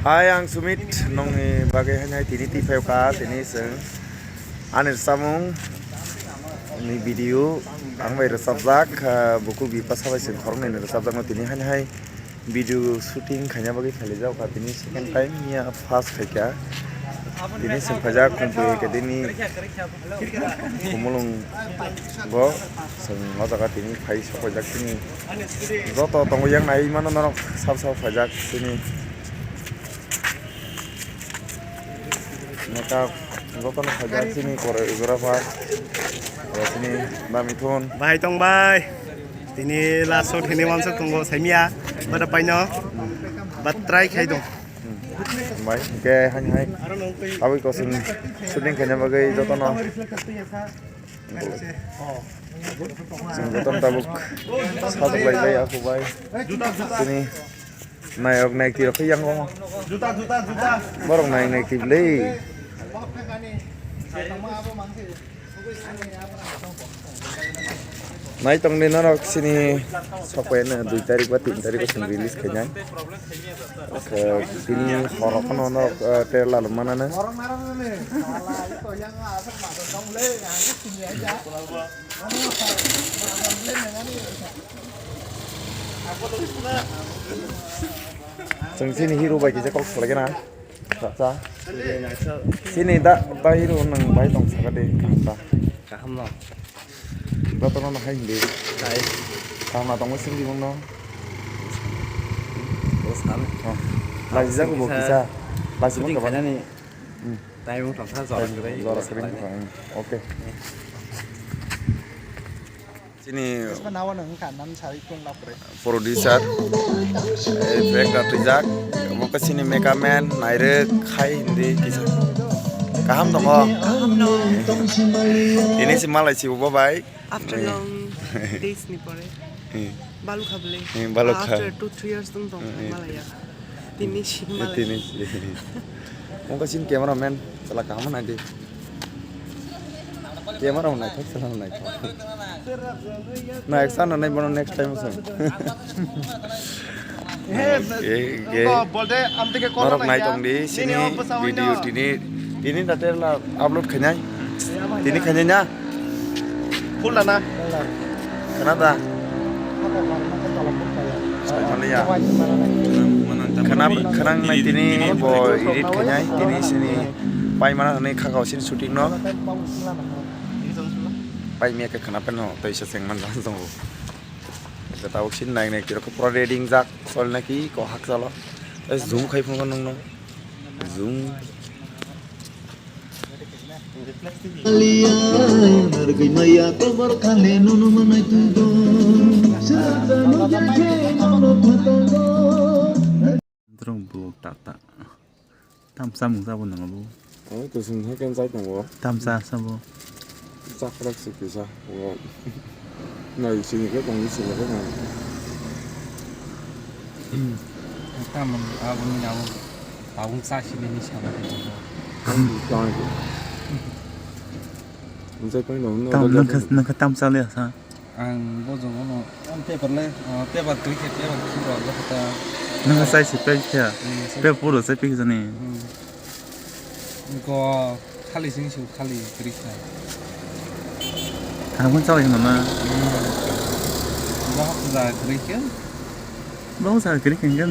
Hai, ang Sumit nong bagai hanya tini TV ka tini seng anir samung ni video ang may resabjak buku bipas habai seng khorong ni resabjak no tini hanya hai video shooting kanya bagai khalijau ka tini second time ya first khaika tini seng phajak kumpuye ke tini kumulung go seng ngota ka tini phai sokojak tini joto tongo yang nai mano norok sab phajak tini maka goto no phajak sini choreographer sini Bamithun Bye tong bye. Tini last shot ini mamsa tunggu semia. Pada paino. Batrai khai dong. Baik, oke hanya hai. Tapi kau syuting kanya bagai joto no. Sing joto tabuk satu lagi aku baik. Sini naik naik kira yang kau. Juta. Barang naik kibli. Naik tong ni nara sini sampai na 2 tarik ba 3 tarik ko release kanya. Sini horok kan ono trailer mana na. Sini hero bagi je kok lagi na. Sa. Sini da hero nang bai tong sakade kahta. Kaham lo. Bato no hai hindi. Kai. Kahma tong mesin di mong no. Terus kan. Lagi jago bo kisa. Lagi mo ka ba? Kanya ni. Tay mo tong sa zor kiri. Zor kiri. Oke. Sini produser efek rijak mo ka sini mekamen naire khai hindi kisa. Kaham dong ko. Ini si malai si baba bai. After long days ni pore. Balu khable. Balu kha. After 2-3 years tung Malaya. Tini si Malaya. Tini si. Mo ka sin cameraman sala kaham na di. Camera na ka sala na ka. Na eksan na bono next time sen. Bolde am tike ko Norok naik tong di sini video ini tadi lah upload kanyai. Ini kanyanya. Full na. Kenapa? Saya ya. Kenapa naik ini boy edit kanyai. Ini sini pai mana nih kakak sini shooting no. Pai mia ke kenapa no? Tapi saya sengman langsung. Kita tahu sini naik kira ke pro reading jak soalnya ki kok hak salah. Zoom kai pun kan no. Zoom. Terung bu tata tam sa mung sa bu nang bu Oh, itu sih kan saya tunggu. tam sa sa bu Cakrak sih bisa. Wow. Nah, sini kan tunggu sini kan. tam abun nyaw abun sa sini ni sama Jangan itu. Saya pengen tam nang ka tam sa le sa ang bojong no am paper le paper cricket paper keyboard la ta nang ka sai si pe kya pe pu ro sai pe ni ko khali sing su khali cricket ha kun sa yang ma ba za cricket ba sa kri kan kan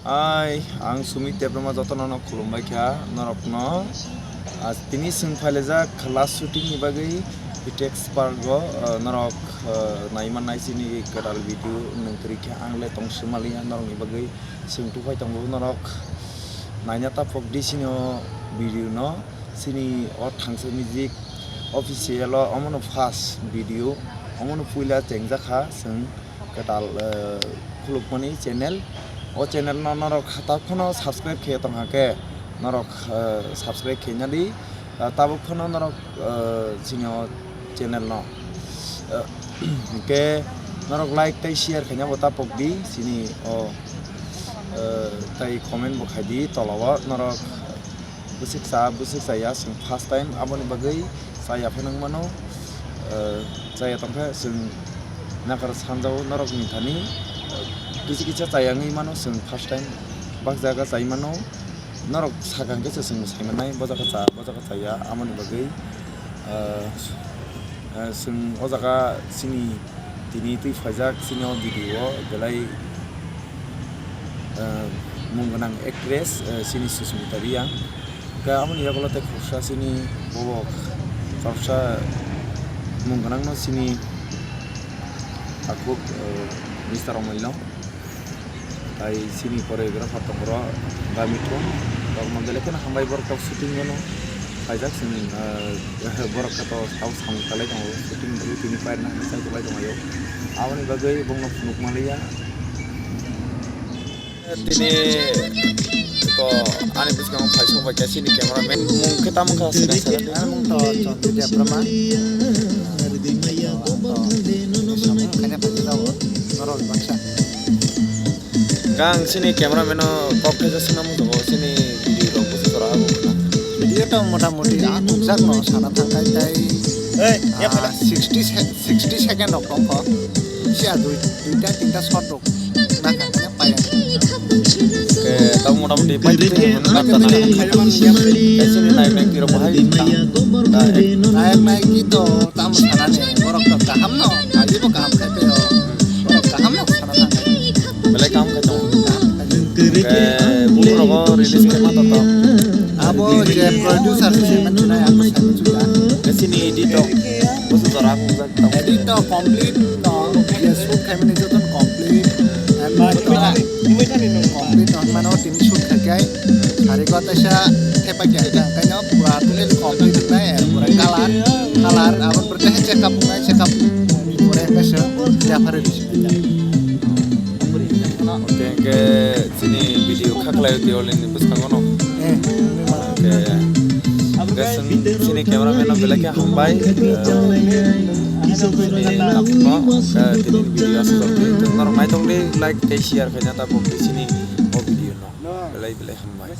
Hai, ang Sumit Deprema joto no khulumbai kha norokno tini sing phaileja class shooting ni bagai Vitex Pargo norok naiman nai sini kadal video nengkri kha angle tong semali norok ni bagai sing tu phai tong norok naina ta pok di sini video no sini o thangse music official omono fast video omono puila tengja kha sing kadal khulukmani channel o channel no norok khata khono subscribe khe tong hake norok subscribe khe nyadi tabo khono norok sino channel no ke norok like tai share khanya bota pokdi sini o tai comment bo khadi tolawa norok busik saya sing first time aboni bagai saya phenang mano saya tongkha sing nakar sanjao norok ni thani kisi kisa chayangi mano sung first time bak jaga chai mano norok sakang ke sung saimanai bojaka chaya amoni bagai sung ojaka sini tini tui fajak sini o video belai mungganang actress sini Susmita Ria ka amoni yagola te khosra sini bobok khosra mungganang no sini aku Mr. Omilno tai sini koreografer tongro gamitro tok mandeleken hambai borok shooting gono pajak sini borok kato tahu sang kale kang shooting tini pair na sai ko dong ayo awani bagai bongno punuk malia tini ko ani bis kang phai so ba sini cameraman mung kita mung khas na sara mung to chonti dia brahma kanya pajau norol bangsa gang sini cameraman kok ke sana mung to sini video lo pusi kora aku video to motamoti aku jak no sana thangkai tai 60 second ok ko sia duita tinta shot rok na kanya payang ke tau motamoti pati sini naik tiro bahai naik gitu tamu sana ne borok to kaham no aji bo kaham kai pe borok kaham no sana thangkai belai kaham kai to ke buru ro release ke mata to abo je producer se manchuna aku sama juga ke sini edit to bos dora aku edit to complete to ye shoot kai mane joton complete and complete on mano tim shoot kai hari ko tasha thepa kya kaino pura tulen complete na pura color abon percaya check up pura kasha ya pare oke ke sini video khaklai diolin bus kangono oke sini cameraman belakang hambai sini nakno tini video seperti itu normal tong di like share kayaknya tabok di sini mau video no belai hambai